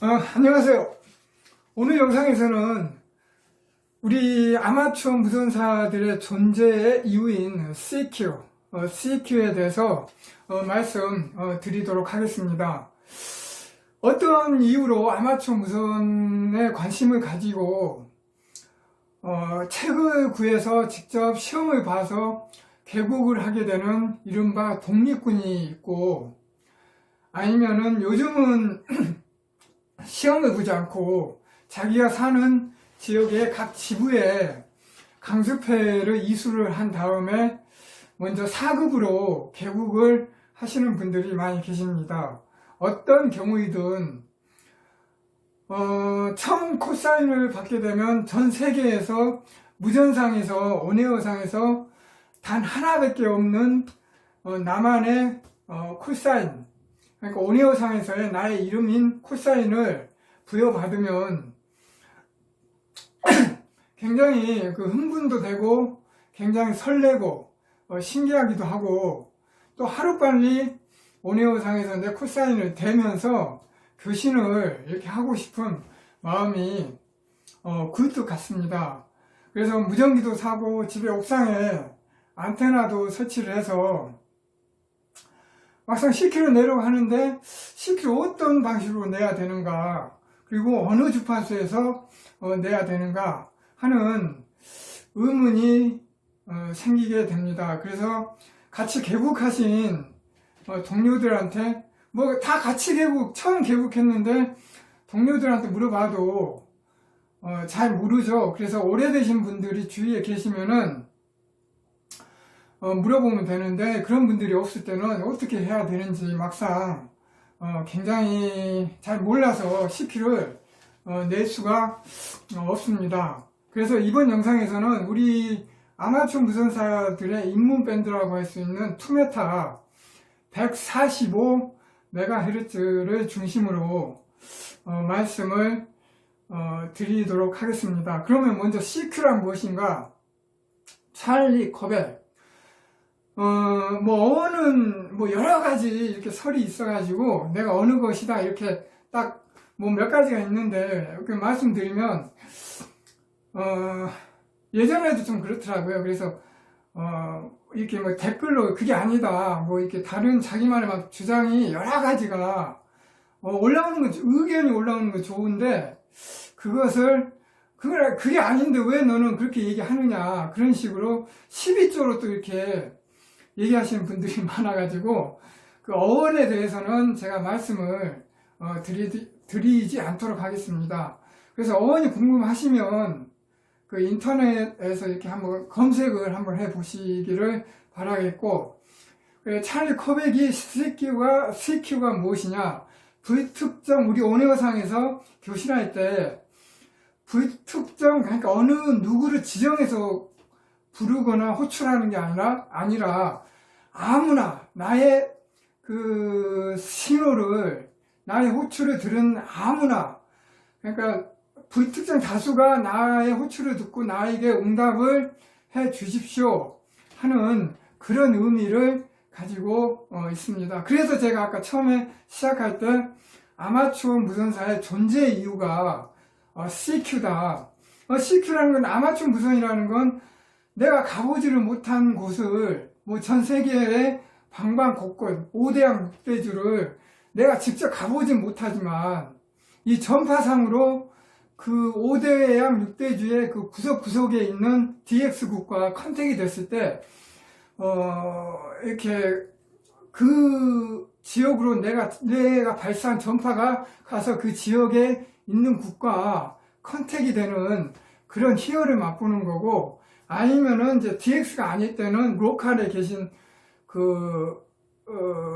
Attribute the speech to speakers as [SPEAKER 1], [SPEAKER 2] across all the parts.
[SPEAKER 1] 안녕하세요. 오늘 영상에서는 우리 아마추어 무전사들의 존재의 이유인 CQ에 대해서 말씀 드리도록 하겠습니다. 어떤 이유로 아마추어 무선에 관심을 가지고 책을 구해서 직접 시험을 봐서 개국을 하게 되는 이른바 독립군이 있고, 아니면은 요즘은 시험을 보지 않고 자기가 사는 지역의 각 지부에 강습회를 이수를 한 다음에 먼저 4급으로 개국을 하시는 분들이 많이 계십니다. 어떤 경우이든 처음 코사인을 받게 되면 전 세계에서 무전상에서 온에어상에서 단 하나밖에 없는 나만의 콜사인, 그러니까 온에어상에서의 나의 이름인 콜사인을 부여받으면 굉장히 흥분도 되고 굉장히 설레고 신기하기도 하고, 또 하루빨리 온에어상에서 내 콜사인을 대면서 교신을 이렇게 하고 싶은 마음이 굴뚝 같습니다. 그래서 무전기도 사고 집에 옥상에 안테나도 설치를 해서 막상 CQ로 내려고 하는데 CQ를 어떤 방식으로 내야 되는가, 그리고 어느 주파수에서 내야 되는가 하는 의문이 생기게 됩니다. 그래서 같이 개국하신 동료들한테 다 같이 처음 개국했는데 동료들한테 물어봐도 잘 모르죠. 그래서 오래되신 분들이 주위에 계시면은 물어보면 되는데, 그런 분들이 없을 때는 어떻게 해야 되는지 막상 굉장히 잘 몰라서 CQ를 낼 수가 없습니다. 그래서 이번 영상에서는 우리 아마추어 무선사들의 입문 밴드라고 할 수 있는 투메타 145MHz를 중심으로 말씀을 드리도록 하겠습니다. 그러면 먼저 CQ란 무엇인가? 찰리 코벨, 여러 가지 이렇게 설이 있어가지고 내가 어느 것이다 이렇게 딱 몇 가지가 있는데, 이렇게 말씀드리면 예전에도 좀 그렇더라고요. 그래서 이렇게 댓글로 그게 아니다, 이렇게 다른 자기만의 막 주장이 여러 가지가 올라오는 건, 의견이 올라오는 건 좋은데, 그게 아닌데 왜 너는 그렇게 얘기하느냐, 그런 식으로 12조로 또 이렇게 얘기하시는 분들이 많아가지고, 그 어원에 대해서는 제가 말씀을 드리지 않도록 하겠습니다. 그래서 어원이 궁금하시면 그 인터넷에서 이렇게 한번 검색을 한번 해 보시기를 바라겠고, 찰리 코벨이 CQ가 무엇이냐, 불특정, 우리 온에어상에서 교신할 때 불특정, 그러니까 어느 누구를 지정해서 부르거나 호출하는 게 아니라 아무나 나의 그 신호를, 나의 호출을 들은 아무나, 그러니까 불특정 다수가 나의 호출을 듣고 나에게 응답을 해 주십시오 하는 그런 의미를 가지고 있습니다. 그래서 제가 아까 처음에 시작할 때 아마추어 무선사의 존재 이유가 CQ다. CQ라는 건, 아마추어 무선이라는 건 내가 가보지를 못한 곳을, 전 세계의 방방곡곡 5대양 6대주를 내가 직접 가보진 못하지만 이 전파상으로 그 5대양 6대주의 그 구석구석에 있는 DX국과 컨택이 됐을 때 이렇게 그 지역으로 내가 발사한 전파가 가서 그 지역에 있는 국과 컨택이 되는 그런 희열을 맛보는 거고, 아니면은 이제 DX가 아닐 때는 로컬에 계신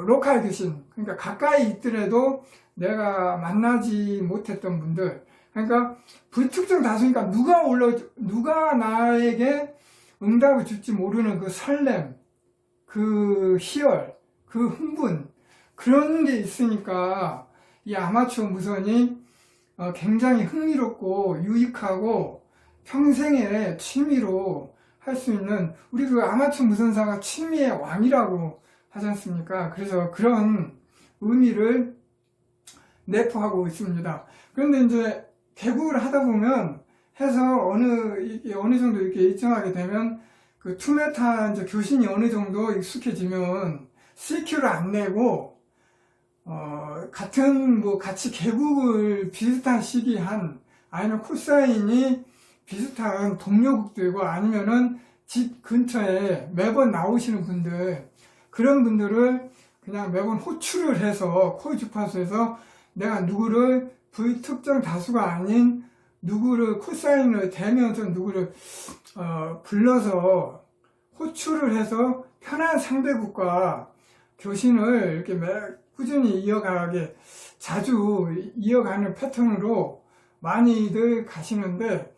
[SPEAKER 1] 로컬 교신, 그러니까 가까이 있더라도 내가 만나지 못했던 분들, 그러니까 불특정 다수니까 누가 나에게 응답을 줄지 모르는 그 설렘, 그 희열, 그 흥분, 그런 게 있으니까 이 아마추어 무선이 굉장히 흥미롭고 유익하고 평생의 취미로 할 수 있는, 우리 그 아마추어 무선사가 취미의 왕이라고 하지 않습니까? 그래서 그런 의미를 내포하고 있습니다. 그런데 이제 개국을 하다 보면 해서 어느 정도 이렇게 일정하게 되면 그 투메타 이제 교신이 어느 정도 익숙해지면 CQ를 안 내고 같은 같이 개국을 비슷한 시기 한 아니면 코사인이 비슷한 동료국들과 아니면은 집 근처에 매번 나오시는 분들, 그런 분들을 그냥 매번 호출을 해서 코의 주파수에서 내가 누구를 불특정 다수가 아닌 누구를 코사인을 대면서 누구를 불러서 호출을 해서 편한 상대국과 교신을 이렇게 꾸준히 이어가게 자주 이어가는 패턴으로 많이들 가시는데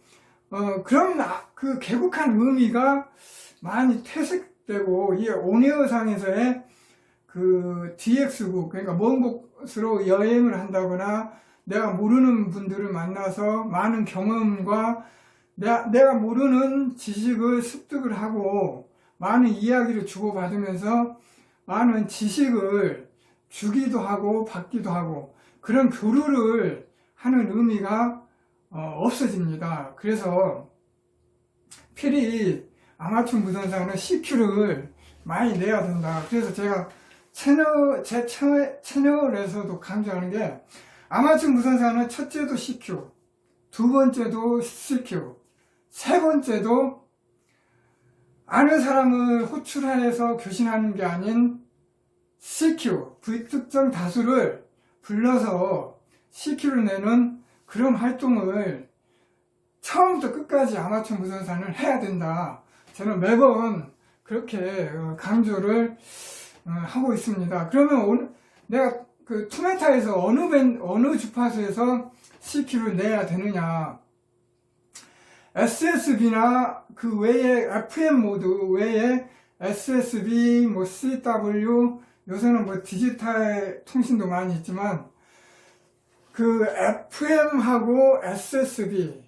[SPEAKER 1] 그럼 그 개국한 의미가 많이 퇴색되고 이 온에어상에서의 그 DX국, 그러니까 먼 곳으로 여행을 한다거나 내가 모르는 분들을 만나서 많은 경험과 내가 모르는 지식을 습득을 하고 많은 이야기를 주고받으면서 많은 지식을 주기도 하고 받기도 하고 그런 교류를 하는 의미가 없어집니다. 그래서 필히 아마추어 무선사는 CQ를 많이 내야 된다. 그래서 제가 제 채널에서도 강조하는 게 아마추어 무선사는 첫째도 CQ, 두 번째도 CQ, 세 번째도 아는 사람을 호출해서 교신하는 게 아닌 CQ, 불특정 다수를 불러서 CQ를 내는 그런 활동을 처음부터 끝까지 아마추어 무선사는 해야 된다. 저는 매번 그렇게 강조를 하고 있습니다. 그러면 오늘 내가 그 투메타에서 어느 주파수에서 CQ를 내야 되느냐? SSB나 그 외에 FM 모드 외에 SSB, CW, 요새는 디지털 통신도 많이 있지만 그 FM하고 SSB,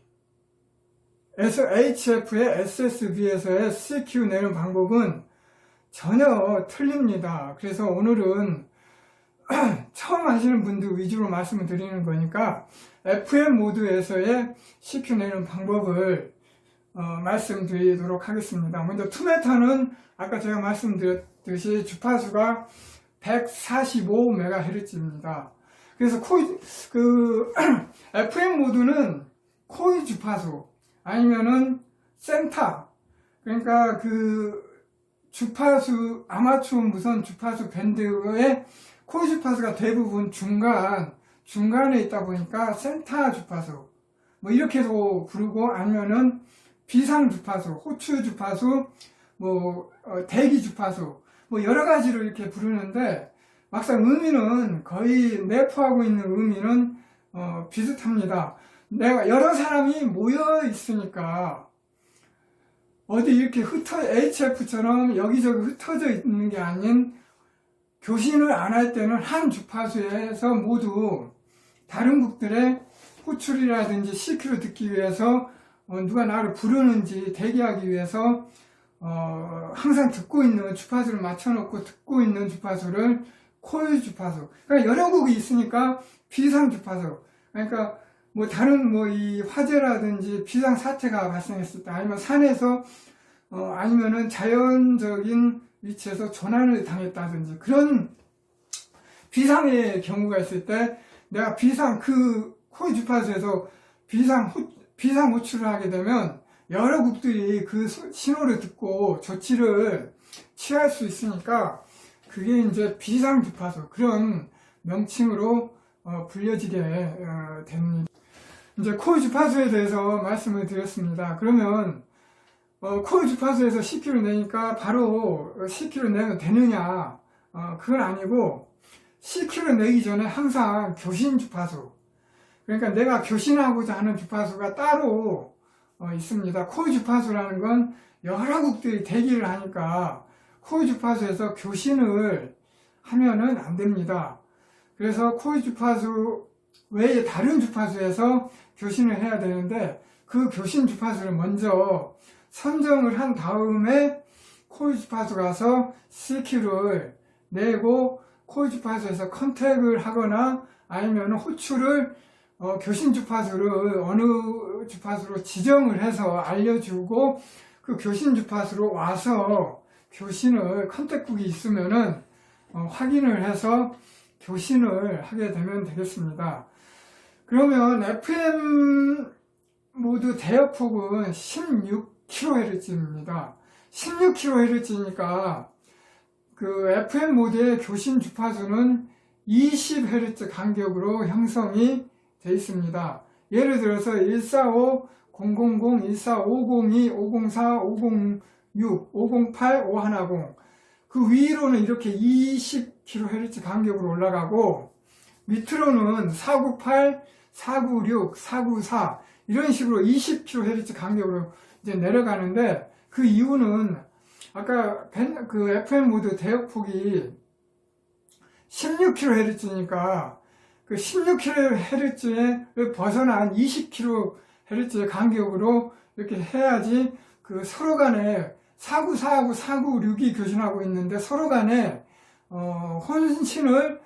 [SPEAKER 1] HF의 SSB에서의 CQ 내는 방법은 전혀 틀립니다. 그래서 오늘은 처음 하시는 분들 위주로 말씀을 드리는 거니까 FM 모드에서의 CQ 내는 방법을 말씀드리도록 하겠습니다. 먼저 투메타는 아까 제가 말씀드렸듯이 주파수가 145MHz입니다. 그래서 FM 모드는 코일 주파수 아니면은 센터, 그러니까 그 주파수, 아마추어 무선 주파수 밴드의 코일 주파수가 대부분 중간에 있다 보니까 센터 주파수, 이렇게도 부르고 아니면은 비상 주파수, 호출 주파수, 대기 주파수, 여러 가지로 이렇게 부르는데 막상 의미는 거의 내포하고 있는 의미는 비슷합니다. 내가 여러 사람이 모여 있으니까 어디 이렇게 HF처럼 여기저기 흩어져 있는 게 아닌 교신을 안 할 때는 한 주파수에서 모두 다른 국들의 호출이라든지 CQ를 듣기 위해서 누가 나를 부르는지 대기하기 위해서 항상 듣고 있는 주파수를 맞춰놓고 듣고 있는 주파수를 코일 주파수. 그러니까 여러 국이 있으니까 비상 주파수. 그러니까 다른 이 화재라든지 비상 사태가 발생했을 때 아니면 산에서 아니면은 자연적인 위치에서 조난을 당했다든지 그런 비상의 경우가 있을 때 내가 그 코일 주파수에서 비상 호출을 하게 되면 여러 국들이 그 신호를 듣고 조치를 취할 수 있으니까 그게 이제 비상 주파수 그런 명칭으로 불려지게 됩니다. 이제 코일 주파수에 대해서 말씀을 드렸습니다. 그러면 코일 주파수에서 CQ를 내니까 바로 CQ를 내면 되느냐? 그건 아니고 CQ를 내기 전에 항상 교신 주파수, 그러니까 내가 교신하고자 하는 주파수가 따로 있습니다. 코일 주파수라는 건 여러 국들이 대기를 하니까 코일 주파수에서 교신을 하면은 안 됩니다. 그래서 코일 주파수 외에 다른 주파수에서 교신을 해야 되는데 그 교신 주파수를 먼저 선정을 한 다음에 코일 주파수 가서 CQ를 내고 코 주파수에서 컨택을 하거나 아니면 호출을 교신 주파수를 어느 주파수로 지정을 해서 알려주고 그 교신 주파수로 와서 교신을 컨택북이 있으면은 확인을 해서 교신을 하게 되면 되겠습니다. 그러면 FM 모드 대역폭은 16kHz입니다. 16kHz니까 그 FM 모드의 교신 주파수는 20Hz 간격으로 형성이 되어 있습니다. 예를 들어서 145, 000, 145, 502, 504, 506, 508, 510 그 위로는 이렇게 20kHz 간격으로 올라가고 밑으로는 498, 496, 494 이런 식으로 20kHz 간격으로 이제 내려가는데 그 이유는 아까 그 FM 모드 대역폭이 16kHz니까 그 16kHz를 벗어난 20kHz의 간격으로 이렇게 해야지 그 서로 간에 494하고 496이 교신하고 있는데 서로 간에 혼신을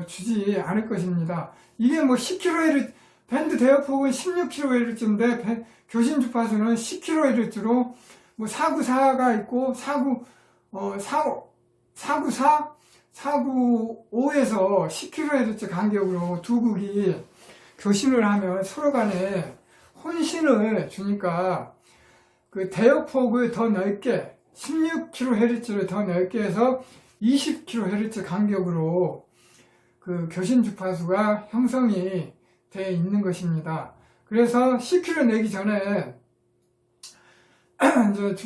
[SPEAKER 1] 주지 않을 것입니다. 이게 뭐 10kHz 밴드 대역폭은 16kHz인데 교신 주파수는 10kHz로 뭐 494가 있고 494, 495에서 10kHz 간격으로 두 극이 교신을 하면 서로 간에 혼신을 주니까 그 대역폭을 더 넓게 16kHz를 더 넓게 해서 20kHz 간격으로 그 교신 주파수가 형성이 되어 있는 것입니다. 그래서 10kHz 내기 전에 이제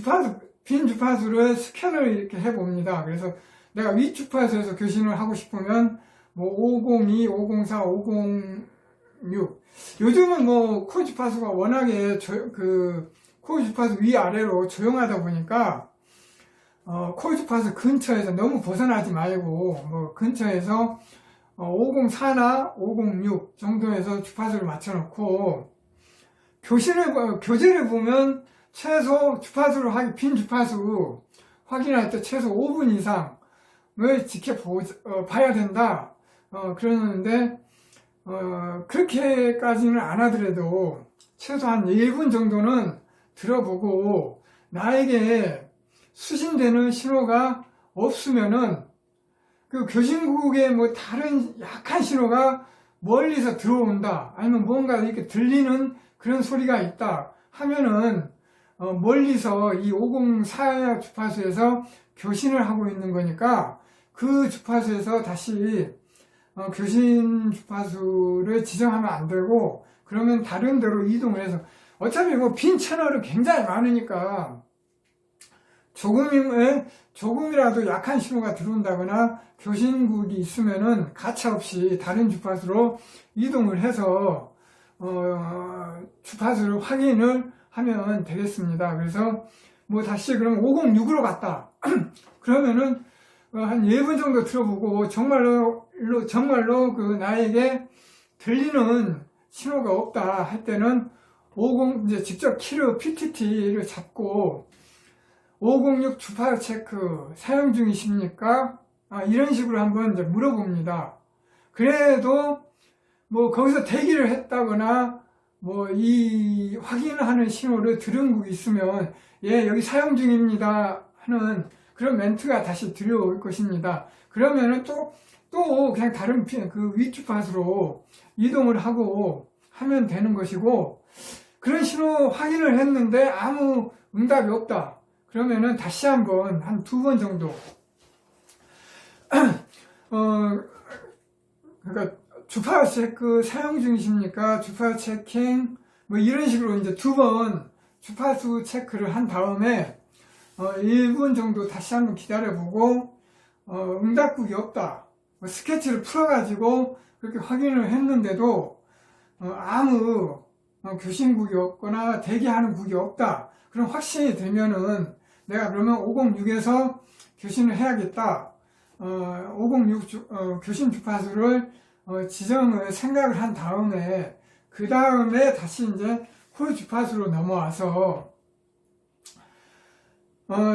[SPEAKER 1] 빈 주파수를 스캔을 이렇게 해봅니다. 그래서 내가 윗 주파수에서 교신을 하고 싶으면 뭐 502, 504, 506 요즘은 뭐 코 주파수가 워낙에 코 주파수 위아래로 조용하다 보니까 코 주파수 근처에서 너무 벗어나지 말고 뭐 근처에서 504나 506 정도에서 주파수를 맞춰놓고 교재를 보면 최소 주파수를 빈 주파수 확인할 때 최소 5분 이상을 봐야 된다. 그러는데 그렇게까지는 안 하더라도 최소한 1분 정도는 들어보고 나에게 수신되는 신호가 없으면은 그 교신국에 뭐 다른 약한 신호가 멀리서 들어온다 아니면 뭔가 이렇게 들리는 그런 소리가 있다 하면은 멀리서 이 504 주파수에서 교신을 하고 있는 거니까 그 주파수에서 다시 교신 주파수를 지정하면 안 되고 그러면 다른 데로 이동을 해서 어차피 뭐 빈 채널은 굉장히 많으니까 조금이라도 약한 신호가 들어온다거나 교신국이 있으면은 가차없이 다른 주파수로 이동을 해서 주파수를 확인을 하면 되겠습니다. 그래서 뭐 다시 그럼 506으로 갔다. 그러면은 한 1분 정도 들어보고 정말로 그 나에게 들리는 신호가 없다 할 때는 이제 직접 키를 PTT를 잡고 506 주파수 체크 사용 중이십니까? 이런 식으로 한번 이제 물어봅니다. 그래도 뭐 거기서 대기를 했다거나 뭐 이 확인하는 신호를 들은 국이 있으면 예 여기 사용 중입니다 하는 그런 멘트가 다시 들려올 것입니다. 그러면은 또 그냥 다른 그 윗주파수로 이동을 하고 하면 되는 것이고 그런 신호 확인을 했는데 아무 응답이 없다. 그러면은 다시 한번 한 2번 정도 그러니까 주파수 체크 사용 중이십니까? 주파수 체킹 뭐 이런 식으로 이제 2번 주파수 체크를 한 다음에 1분 정도 다시 한번 기다려보고 응답국이 없다. 스케치를 풀어가지고 그렇게 확인을 했는데도 아무 교신국이 없거나 대기하는 국이 없다. 그럼 확신이 되면은 내가 그러면 506에서 교신을 해야겠다. 506 교신 주파수를 지정을 생각을 한 다음에 그 다음에 다시 이제 콜 주파수로 넘어와서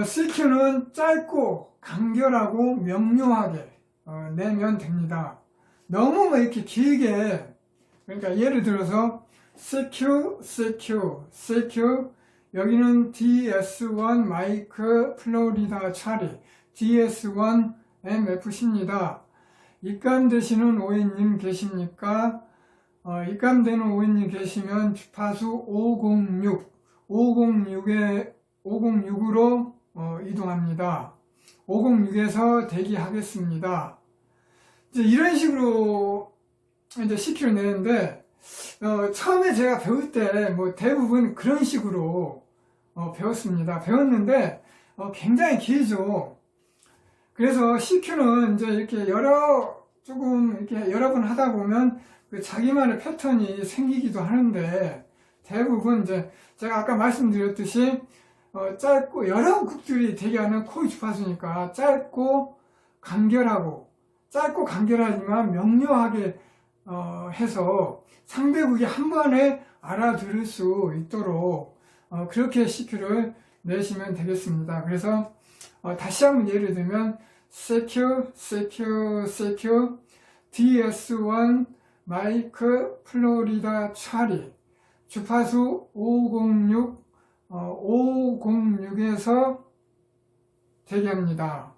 [SPEAKER 1] CQ는 짧고 간결하고 명료하게 내면 됩니다. 너무 뭐 이렇게 길게, 그러니까 예를 들어서 CQ, CQ, CQ, 여기는 DS1 마이크 플로리다 차리, DS1 MFC입니다. 입감되시는 오해님 계십니까? 입감되는 오해님 계시면 주파수 506으로 이동합니다. 506에서 대기하겠습니다. 이제 이런 식으로 이제 CQ를 내는데, 처음에 제가 배울 때 뭐 대부분 그런 식으로 배웠습니다. 배웠는데 굉장히 길죠. 그래서 CQ는 이제 이렇게 조금 이렇게 여러 번 하다 보면 그 자기만의 패턴이 생기기도 하는데, 대부분 이제 제가 아까 말씀드렸듯이 짧고 여러 곡들이 대기하는 코일 주파수니까 짧고 간결하지만 명료하게 해서 상대국이 한 번에 알아들을 수 있도록 그렇게 CQ를 내시면 되겠습니다. 그래서 다시 한번 예를 들면 CQ, CQ, CQ, DS1 마이크 플로리다 차리, 주파수 506에서 대기합니다.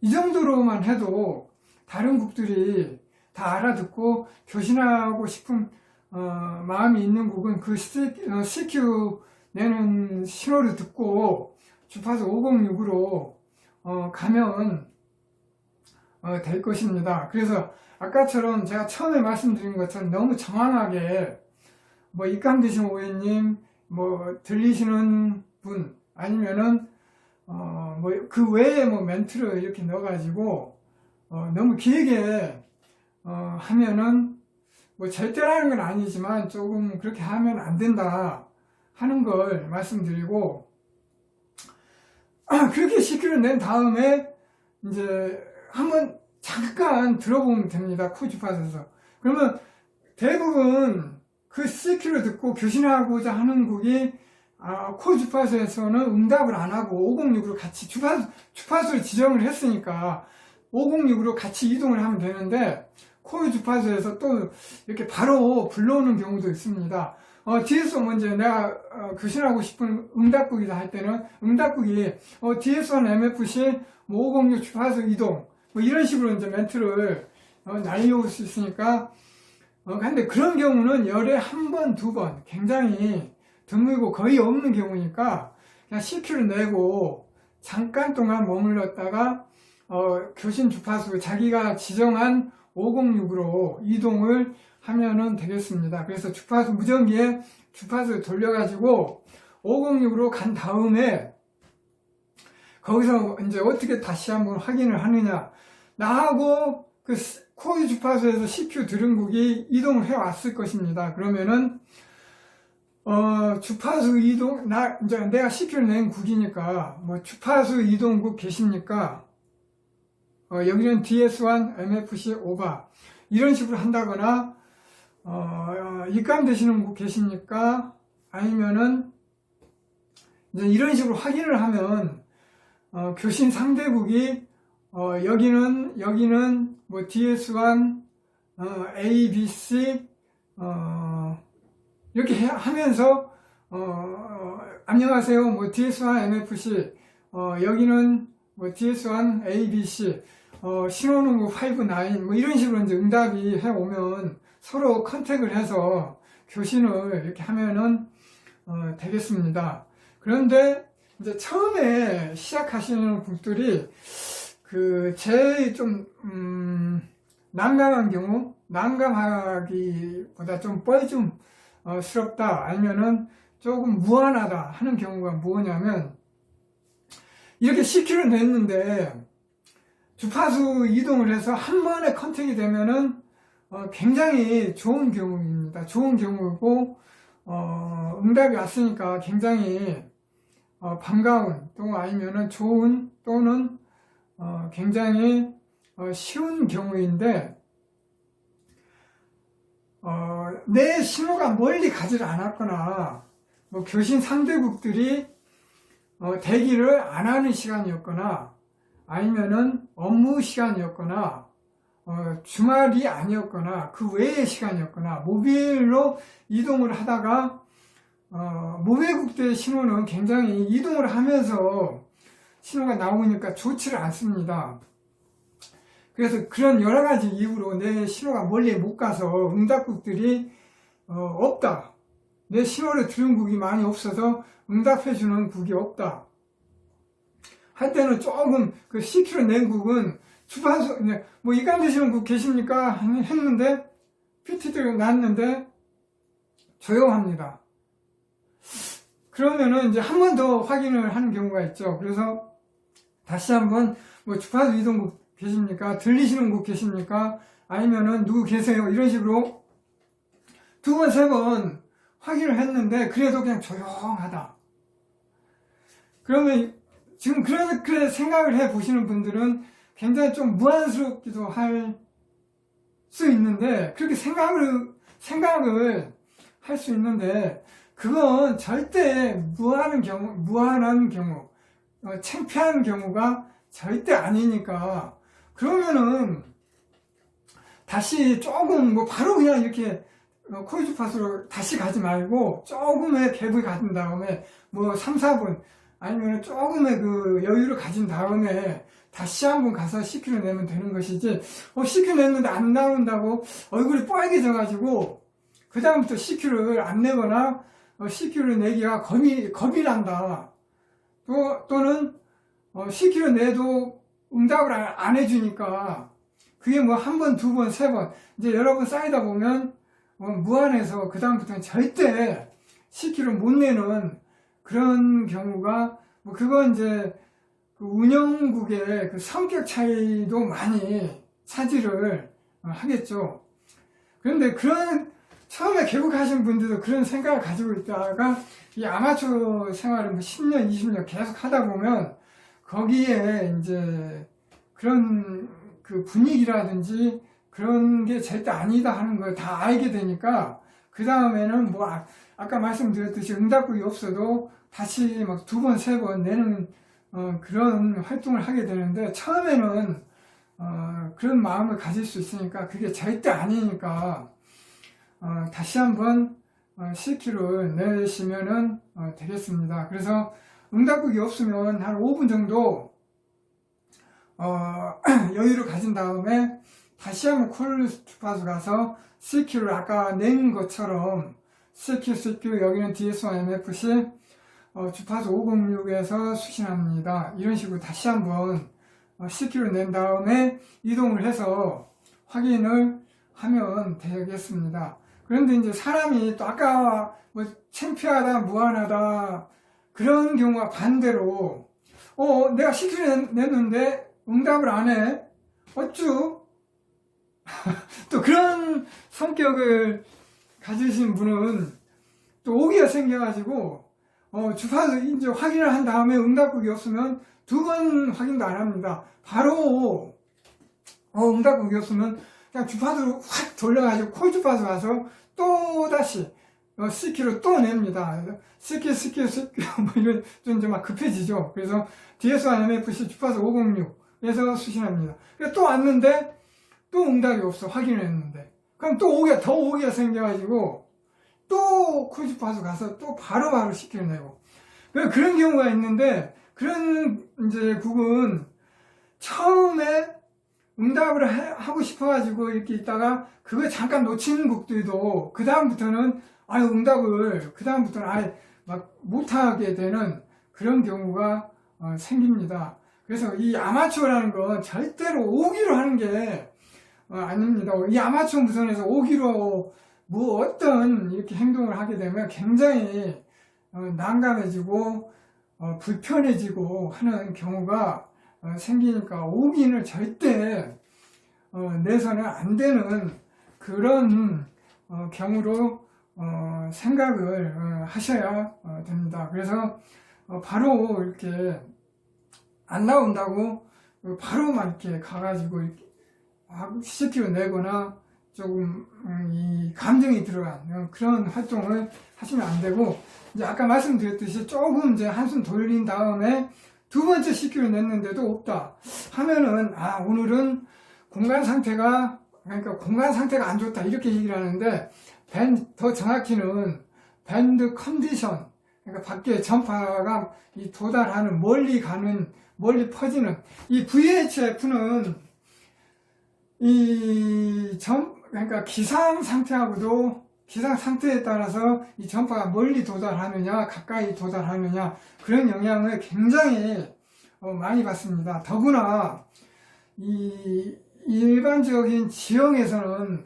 [SPEAKER 1] 이 정도로만 해도 다른 국들이 다 알아듣고 교신하고 싶은 마음이 있는 국은 그 CQ 내는 신호를 듣고 주파수 506으로 가면 될 것입니다. 그래서 아까처럼 제가 처음에 말씀드린 것처럼 너무 정확하게 뭐 입감되신 오해님, 뭐 들리시는 분, 아니면은 뭐 그 외에 뭐 멘트를 이렇게 넣어가지고 너무 길게 하면은 뭐 절대라는 건 아니지만 조금 그렇게 하면 안 된다 하는 걸 말씀드리고, 그렇게 CQ를 낸 다음에 이제 한번 잠깐 들어보면 됩니다. 코 주파수에서. 그러면 대부분 그 CQ를 듣고 교신하고자 하는 곡이 코 주파수에서는 응답을 안 하고 506으로 같이 주파수를 지정을 했으니까 506으로 같이 이동을 하면 되는데, 코 주파수에서 또 이렇게 바로 불러오는 경우도 있습니다. DS1 먼저 내가 교신하고 싶은 응답국이다 할 때는 응답국이 DS1 MFC 506 주파수 이동 뭐 이런 식으로 이제 멘트를 날려올 수 있으니까, 근데 그런 경우는 열에 한 번, 두 번 굉장히 드물고 거의 없는 경우니까 그냥 CQ를 내고 잠깐 동안 머물렀다가 교신 주파수 자기가 지정한 506으로 이동을 하면은 되겠습니다. 그래서 주파수 무전기에 주파수를 돌려가지고 506으로 간 다음에 거기서 이제 어떻게 다시 한번 확인을 하느냐, 나하고 그 코일 주파수에서 CQ 들은 곡이 이동을 해 왔을 것입니다. 그러면은 주파수 이동, 이제 내가 CQ를 낸 국이니까 뭐 주파수 이동국 계십니까? 여기는 DS1 MFC 오바 이런 식으로 한다거나, 입감되시는 국 계십니까? 아니면은 이제 이런 식으로 확인을 하면 교신 상대국이 여기는 뭐 DS1 ABC 이렇게 하면서 안녕하세요 뭐 DS1 MFC 여기는 뭐 DS1 ABC 신호는 뭐 59 뭐 이런 식으로 이제 응답이 해오면 서로 컨택을 해서 교신을 이렇게 하면은 되겠습니다. 그런데 이제 처음에 시작하시는 분들이 제일 좀 난감한 경우, 난감하기보다 좀 뻘쭘스럽다 아니면은 조금 무안하다 하는 경우가 뭐냐면, 이렇게 CQ를 냈는데 주파수 이동을 해서 한 번에 컨택이 되면은 굉장히 좋은 경우입니다. 좋은 경우고 응답이 왔으니까 굉장히 반가운, 또 아니면은 좋은, 또는 굉장히 쉬운 경우인데, 내 신호가 멀리 가지를 않았거나 뭐 교신 상대국들이 대기를 안 하는 시간이었거나, 아니면은 업무 시간이었거나 주말이 아니었거나 그 외의 시간이었거나 모빌로 이동을 하다가 모베국대 신호는 굉장히 이동을 하면서 신호가 나오니까 좋지를 않습니다. 그래서 그런 여러 가지 이유로 내 신호가 멀리 못 가서 응답국들이 없다. 내 신호를 들은 국이 많이 없어서 응답해주는 국이 없다. 할 때는 조금 그 CQ를 낸 국은 주파수, 뭐 이간 되시는 국 계십니까? 했는데 PT들이 났는데 조용합니다. 그러면은 이제 한 번 더 확인을 하는 경우가 있죠. 그래서 다시 한번 뭐 주파수 이동국 계십니까? 들리시는 국 계십니까? 아니면은 누구 계세요? 이런 식으로 두 번, 세 번 확인을 했는데 그래도 그냥 조용하다. 그러면 지금 그렇게 생각을 해 보시는 분들은 굉장히 좀 무안스럽기도 할 수 있는데 그렇게 생각을 할 수 있는데 그건 절대 무한한 경우, 창피한 경우가 절대 아니니까 그러면은 다시 조금 뭐 바로 그냥 이렇게 코일 주파수로 다시 가지 말고 조금의 갭을 가진 다음에 뭐 3, 4분 아니면 조금의 그 여유를 가진 다음에 다시 한번 가서 CQ를 내면 되는 것이지 CQ 냈는데 안 나온다고 얼굴이 빨개져 가지고 그 다음부터 CQ를 안 내거나 CQ를 내기가 겁이 난다. 또는 CQ를 내도 응답을 안 해주니까 그게 뭐 한 번, 두 번, 세 번 이제 여러 번 쌓이다 보면 무한해서 그 다음부터는 절대 CQ를 못 내는 그런 경우가 뭐 그건 이제 그 운영국의 그 성격 차이도 많이 차지를 하겠죠. 그런데 처음에 개국하신 분들도 그런 생각을 가지고 있다가 이 아마추어 생활을 뭐 10년, 20년 계속 하다 보면 거기에 이제 그런 그 분위기라든지 그런 게 절대 아니다 하는 걸 다 알게 되니까 그 다음에는 뭐 아까 말씀드렸듯이 응답국이 없어도 다시 막 두 번, 세 번 내는 그런 활동을 하게 되는데 처음에는 그런 마음을 가질 수 있으니까 그게 절대 아니니까 다시 한번 CQ를 내시면은 되겠습니다. 그래서 응답국이 없으면 한 5분 정도 여유를 가진 다음에 다시 한번 콜 주파수 가서 CQ를 아까 낸 것처럼 CQ 여기는 DS1MFC 주파수 506에서 수신합니다. 이런 식으로 다시 한번 CQ를 낸 다음에 이동을 해서 확인을 하면 되겠습니다. 그런데 이제 사람이 또 아까 뭐 창피하다, 무한하다 그런 경우와 반대로 내가 CQ를 냈는데 응답을 안 해. 어쭈? 또 그런 성격을 가지신 분은 또 오기가 생겨가지고 주파수 이제 확인을 한 다음에 응답국이 없으면 두 번 확인도 안 합니다. 바로 응답국이 없으면 그냥 주파수로 확 돌려가지고 콜 주파수 가서 또 다시 CQ로 또 냅니다. CQ 뭐 이런 좀 이제 막 급해지죠. 그래서 DS1MFC 주파수 506에서 수신합니다. 그래서 또 왔는데 또 응답이 없어. 확인을 했는데. 그럼 또 오기가 생겨가지고 또 콜 주파수 가서 또 바로 CQ를 내고. 그런 경우가 있는데 그런 이제 국은 처음에 응답을 하고 싶어가지고 이렇게 있다가 그걸 잠깐 놓치는 국들도 그 다음부터는 응답을 그 다음부터는 아예 막 못하게 되는 그런 경우가 생깁니다. 그래서 이 아마추어라는 건 절대로 오기로 하는 게 아닙니다. 이 아마추어 무선에서 오기로 뭐 어떤 이렇게 행동을 하게 되면 굉장히 난감해지고 불편해지고 하는 경우가 생기니까 오기는 절대 내서는 안 되는 그런 경우로 생각을 하셔야 됩니다. 그래서 바로 이렇게 안 나온다고 바로 막 이렇게 가가지고 이렇게 CQ 내거나 조금 이 감정이 들어간 그런 활동을 하시면 안 되고 이제 아까 말씀드렸듯이 조금 이제 한숨 돌린 다음에 두 번째 CQ를 냈는데도 없다 하면은, 아, 오늘은 공간 상태가, 그러니까 공간 상태가 안 좋다 이렇게 얘기를 하는데, 더 정확히는 밴드 컨디션, 그러니까 밖에 전파가 도달하는, 멀리 가는, 멀리 퍼지는, 이 VHF는 그러니까 기상 상태에 따라서 이 전파가 멀리 도달하느냐, 가까이 도달하느냐, 그런 영향을 굉장히 많이 받습니다. 더구나, 이 일반적인 지형에서는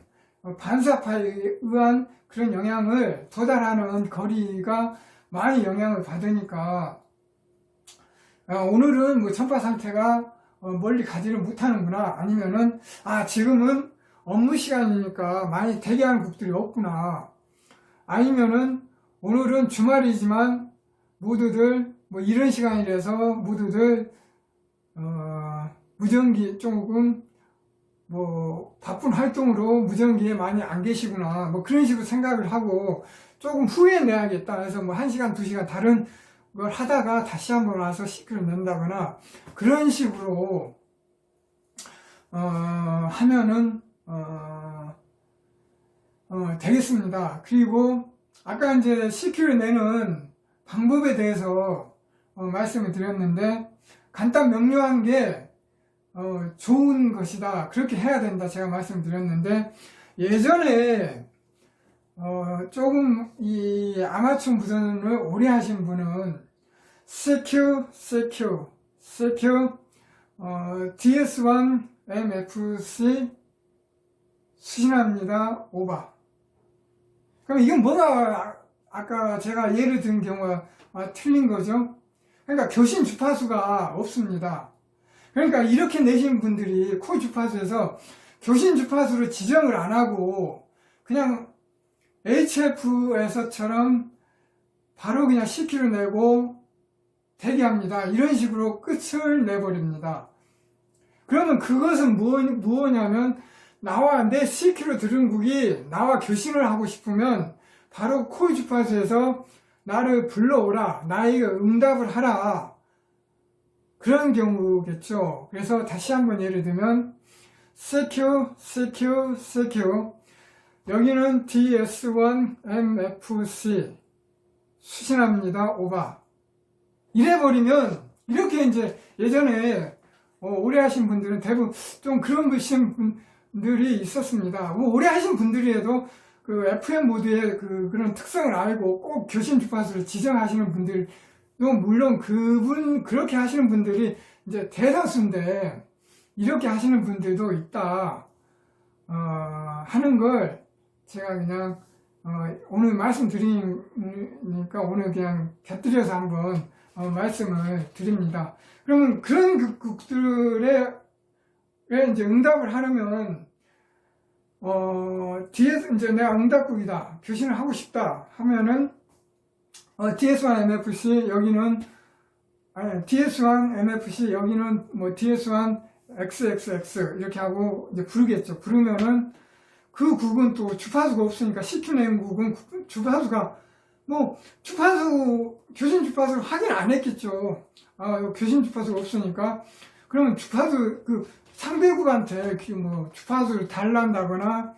[SPEAKER 1] 반사파에 의한 그런 영향을 도달하는 거리가 많이 영향을 받으니까, 오늘은 뭐 전파 상태가 멀리 가지를 못하는구나, 아니면은, 아, 지금은 업무 시간이니까 많이 대기하는 국들이 없구나, 아니면은 오늘은 주말이지만 모두들 뭐 이런 시간이라서 모두들 무전기 조금 뭐 바쁜 활동으로 무전기에 많이 안 계시구나, 뭐 그런 식으로 생각을 하고 조금 후에 내야겠다 해서 뭐 1시간, 2시간 다른 걸 하다가 다시 한번 와서 CQ를 낸다거나 그런 식으로 하면은 되겠습니다. 그리고 아까 이제 CQ를 내는 방법에 대해서 말씀을 드렸는데, 간단 명료한 게 좋은 것이다, 그렇게 해야 된다 제가 말씀드렸는데, 예전에 조금 이 아마추어 무전을 오래 하신 분은 CQ DS1 MFC 수신합니다 오바. 그럼 이건 뭐가 아까 제가 예를 든 경우가 틀린 거죠? 그러니까 교신 주파수가 없습니다. 그러니까 이렇게 내신 분들이 코 주파수에서 교신 주파수를 지정을 안 하고 그냥 HF에서처럼 바로 그냥 CQ를 내고 대기합니다. 이런 식으로 끝을 내버립니다. 그러면 그것은 뭐냐면, 나와 내 CQ로 들은 곡이 나와 교신을 하고 싶으면 바로 코 주파수에서 나를 불러오라, 나에게 응답을 하라, 그런 경우겠죠. 그래서 다시 한번 예를 들면 CQ 여기는 DS1 MFC 수신합니다 오바. 이래버리면, 이렇게 이제 예전에 오래 하신 분들은 대부분 좀 그런 분들이 있었습니다. 뭐 오래 하신 분들이라도 그 FM 모드의 그런 특성을 알고 꼭 교신 주파수를 지정하시는 분들도 물론 그렇게 하시는 분들이 이제 대다수인데, 이렇게 하시는 분들도 있다 하는 걸 제가 그냥 오늘 말씀드리니까 오늘 그냥 곁들여서 한번 말씀을 드립니다. 그러면 그런 곡들에 이제 응답을 하려면 뒤에서 이제 내가 응답곡이다, 교신을 하고 싶다 하면은 DS1 MFC 여기는 DS1 MFC 여기는 뭐 DS1 XXX 이렇게 하고 이제 부르겠죠. 부르면은 그 곡은 또 주파수가 없으니까, CQ 낸 곡은 주파수가 뭐 교신 주파수를 확인 안 했겠죠. 교신 주파수가 없으니까. 그러면 주파수 상대국한테 뭐 주파수를 달란다거나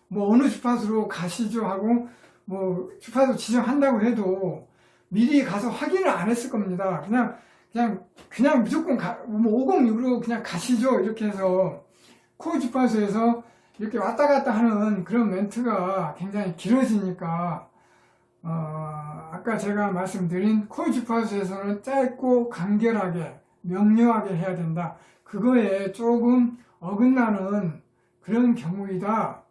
[SPEAKER 1] 뭐 어느 주파수로 가시죠 하고 뭐 주파수 지정한다고 해도 미리 가서 확인을 안 했을 겁니다. 그냥 무조건 뭐 506으로 그냥 가시죠 이렇게 해서 코 주파수에서 이렇게 왔다 갔다 하는 그런 멘트가 굉장히 길어지니까 아까 제가 말씀드린 코 주파수에서는 짧고 간결하게 명료하게 해야 된다, 그거에 조금 어긋나는 그런 경우이다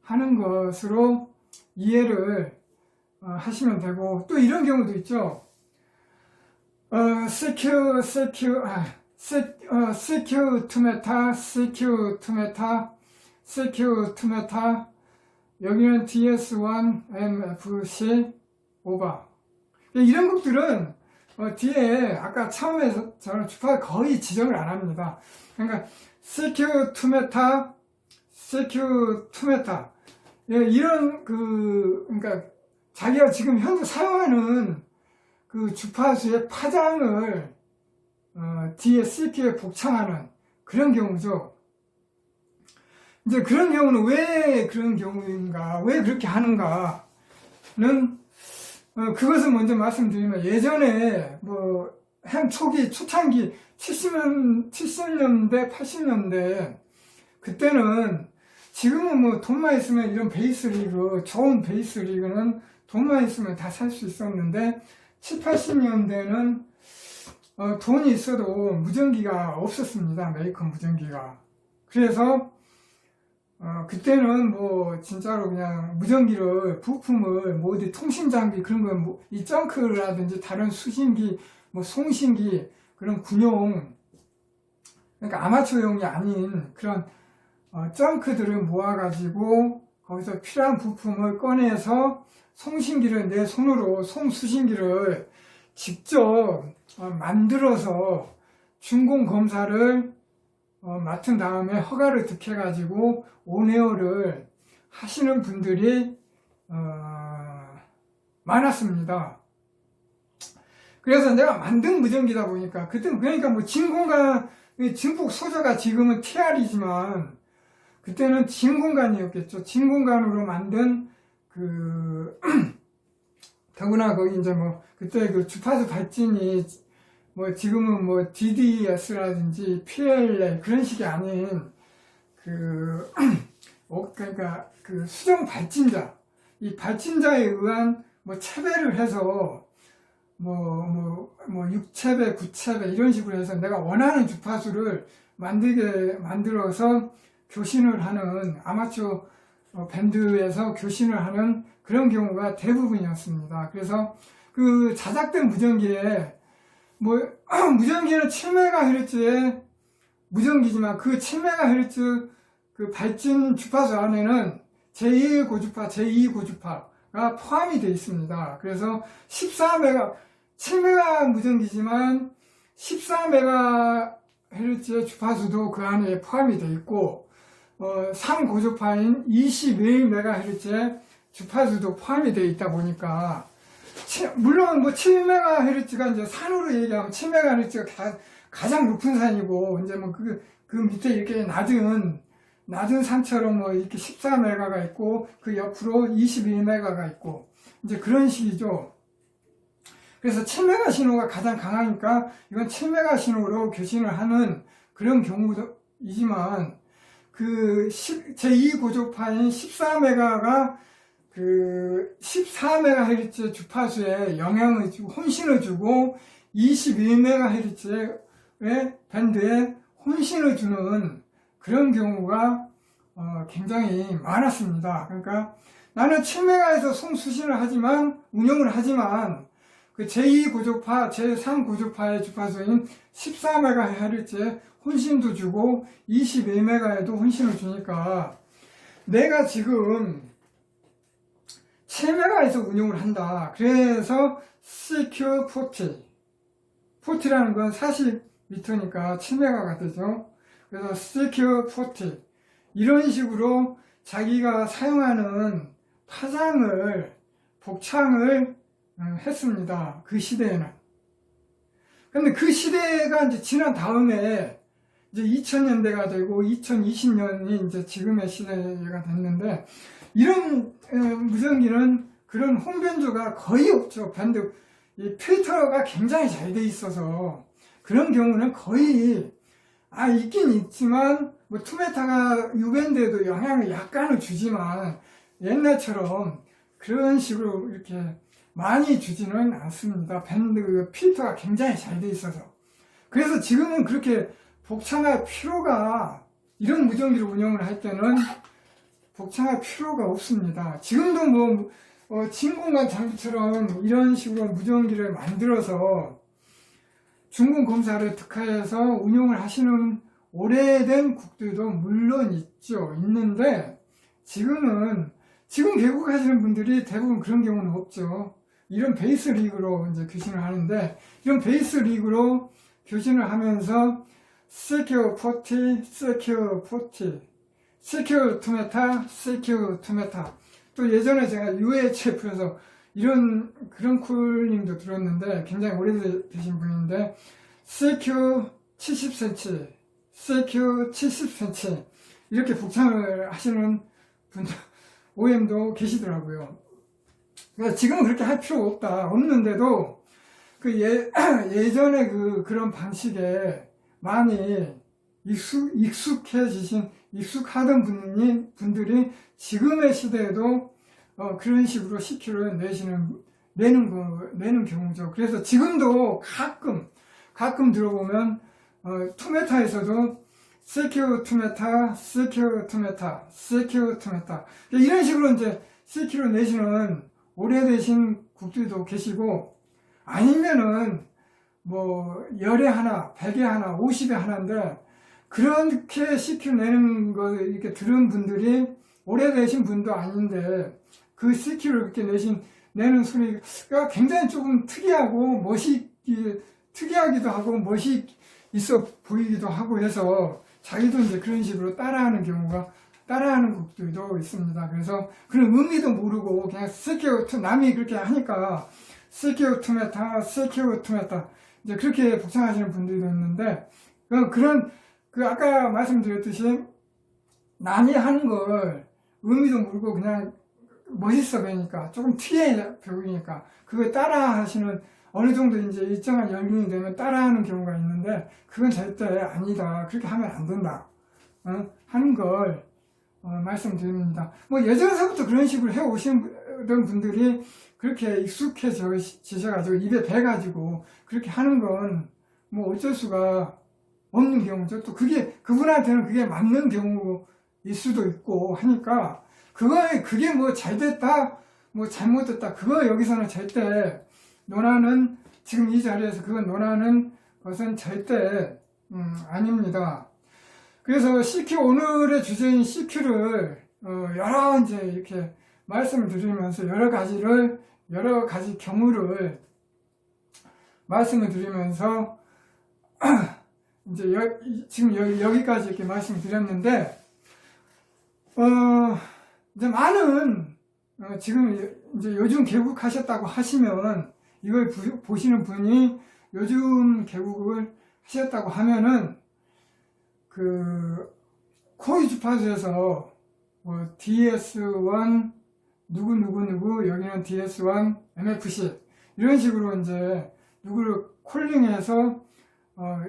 [SPEAKER 1] 하는 것으로 이해를 하시면 되고, 또 이런 경우도 있죠. CQ to 메타 여기는 DS1 MFC 오바. 이런 곡들은 뒤에 아까 처음에 저는 주파수 거의 지정을 안 합니다. 그러니까 CQ to 메타 이런 그러니까 자기가 지금 현재 사용하는 그 주파수의 파장을 뒤에 CQ에 복창하는 그런 경우죠. 이제 그런 경우는 왜 그런 경우인가, 왜 그렇게 하는가는, 그것을 먼저 말씀드리면, 예전에, 초창기, 70년대, 80년대, 그때는, 지금은 돈만 있으면 이런 베이스리그, 좋은 베이스리그는 돈만 있으면 다 살 수 있었는데, 7, 80년대는, 돈이 있어도 무전기가 없었습니다. 메이커 무전기가. 그래서, 그때는 진짜로 그냥 무전기를, 부품을, 어디 통신장비, 그런 거, 이 정크라든지 다른 수신기, 송신기, 그런 군용, 그러니까 아마추어용이 아닌 그런, 정크들을 모아가지고, 거기서 필요한 부품을 꺼내서 송신기를 내 손으로, 송수신기를 직접 만들어서 준공 검사를 맡은 다음에 허가를 득해가지고 온에어를 하시는 분들이 많았습니다. 그래서 내가 만든 무전기다 보니까 그때는 그러니까 진공관 증폭 소저가 지금은 TR이지만 그때는 진공관이었겠죠. 진공관으로 만든 더구나 거기 이제 그때 그 주파수 발진이 지금은 DDS라든지 PLL 그런 식이 아닌 그러니까 그 수정 발진자, 이 발진자에 의한 체배를 해서 6체배, 9체배 이런 식으로 해서 내가 원하는 주파수를 만들어서 교신을 하는 아마추어 밴드에서 교신을 하는 그런 경우가 대부분이었습니다. 그래서 그 자작된 무전기에 무전기는 7MHz의 무전기지만 그 7MHz 그 발진 주파수 안에는 제1 고주파, 제2 고주파가 포함이 되어 있습니다. 그래서 7MHz 무전기지만 14MHz의 주파수도 그 안에 포함이 되어 있고 3고주파인 21MHz의 주파수도 포함이 되어 있다 보니까 물론 7MHz가 이제 산으로 얘기하면 7MHz가 가장 높은 산이고 이제 그 밑에 이렇게 낮은 산처럼 이렇게 14메가가 있고 그 옆으로 21메가가 있고 이제 그런 식이죠. 그래서 7메가 신호가 가장 강하니까 이건 7메가 신호로 교신을 하는 그런 경우이지만 그 제2 고주파인 14메가가 그 14MHz 주파수에 영향을 주고 혼신을 주고 21MHz의 밴드에 혼신을 주는 그런 경우가 굉장히 많았습니다. 그러니까 나는 7MHz에서 송수신을 운영을 하지만 그 제2 고주파, 제3 고주파의 주파수인 14MHz에 혼신도 주고 21MHz에도 혼신을 주니까 내가 지금 7MHz에서 운용을 한다. 그래서 CQ40. 40라는 건 40m니까 7MHz가 되죠. 그래서 CQ40. 이런 식으로 자기가 사용하는 복창을 했습니다. 그 시대에는. 근데 그 시대가 이제 지난 다음에 이제 2000년대가 되고 2020년이 이제 지금의 시대가 됐는데 이런 무전기는 그런 홍변조가 거의 없죠. 밴드 이 필터가 굉장히 잘 돼 있어서 그런 경우는 거의 있긴 있지만 투메타가 U밴드에도 영향을 약간은 주지만 옛날처럼 그런 식으로 이렇게 많이 주지는 않습니다. 밴드 필터가 굉장히 잘 돼 있어서. 그래서 지금은 그렇게 복창할 필요가 이런 무전기를 운영을 할 때는 복창할 필요가 없습니다. 지금도 진공관 장비처럼 이런 식으로 무전기를 만들어서 준공 검사를 특화해서 운용을 하시는 오래된 국들도 물론 있는데 지금 개국하시는 분들이 대부분 그런 경우는 없죠. 이런 베이스 리그로 이제 교신을 하는데 이런 베이스 리그로 교신을 하면서 CQ40, CQ 투메타, CQ 투메타. 또 예전에 제가 UHF에서 그런 쿨링도 들었는데 굉장히 오래되신 분인데 CQ 70cm, CQ 70cm 이렇게 복창을 하시는 분들, OM도 계시더라고요. 그러니까 지금은 그렇게 할 필요 없는데도 그 예전에 그런 방식에 많이 익숙하던 분들이 지금의 시대에도 그런 식으로 CQ를 내는 경우죠. 그래서 지금도 가끔 들어보면 2m에서도 CQ 2m, CQ 2m, CQ 2m 이런 식으로 이제 CQ를 내시는 오래되신 국들도 계시고, 아니면은 뭐 10에 하나, 100에 하나, 50에 하나인데 그렇게 CQ 내는 거 이렇게 들은 분들이 오래되신 분도 아닌데 그 CQ를 그렇게 내는 소리가 굉장히 조금 특이하고 특이하기도 하고 멋이 있어 보이기도 하고 해서 자기도 이제 그런 식으로 따라하는 곡들도 있습니다. 그래서 그런 의미도 모르고 그냥 CQ2 남이 그렇게 하니까 CQ 2m, CQ 2m 이제 그렇게 복창하시는 분들도 있는데 아까 말씀드렸듯이 남이 하는 걸 의미도 모르고 그냥 멋있어 보이니까 조금 특이해 보이니까 그걸 따라 하시는, 어느 정도 이제 일정한 연륜이 되면 따라하는 경우가 있는데 그건 절대 아니다. 그렇게 하면 안 된다. 하는 걸 말씀드립니다. 뭐 예전서부터 그런 식으로 해오신 분들이 그렇게 익숙해지셔가지고 입에 배가지고 그렇게 하는 건 뭐 어쩔 수가 없는 경우죠. 또 그분한테는 그게 맞는 경우일 수도 있고 하니까 그게 뭐 잘됐다, 뭐 잘못됐다, 그거 여기서는 절대 논하는, 지금 이 자리에서 그거 논하는 것은 절대 아닙니다. 그래서 오늘의 주제인 CQ를 여러 이제 이렇게 말씀을 드리면서 여러 가지 경우를 말씀을 드리면서 이제 지금 여기까지 이렇게 말씀을 드렸는데 이제 많은 지금 이제 요즘 개국하셨다고 하시면, 이걸 보시는 분이 요즘 개국을 하셨다고 하면은 코이 주파수에서 뭐 DS1 누구 여기는 DS1 MFC 이런 식으로 이제 누구를 콜링해서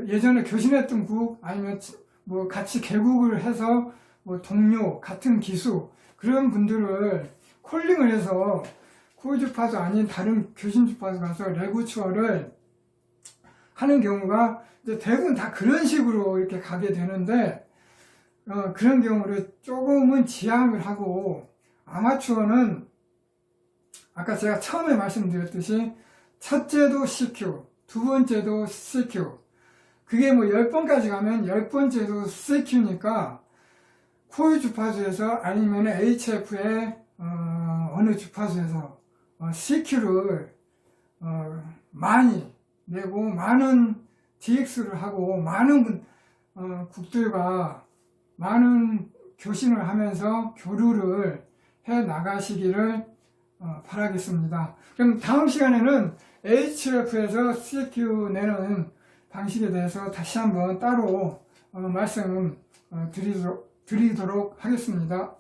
[SPEAKER 1] 예전에 교신했던 국, 아니면 뭐 같이 개국을 해서 뭐 동료, 같은 기수 그런 분들을 콜링을 해서 코이 주파수 아닌 다른 교신 주파수 가서 레구추어를 하는 경우가 이제 대부분 다 그런 식으로 이렇게 가게 되는데, 그런 경우를 조금은 지양을 하고, 아마추어는 아까 제가 처음에 말씀드렸듯이 첫째도 CQ, 두 번째도 CQ, 그게 뭐 10번까지 가면 10번째도 CQ니까 코이 주파수에서 아니면 HF의 어느 주파수에서 CQ를 많이 내고 많은 DX를 하고 많은 국들과 많은 교신을 하면서 교류를 해 나가시기를 바라겠습니다. 그럼 다음 시간에는 HF에서 CQ 내는 방식에 대해서 다시 한번 따로 말씀 드리도록 하겠습니다.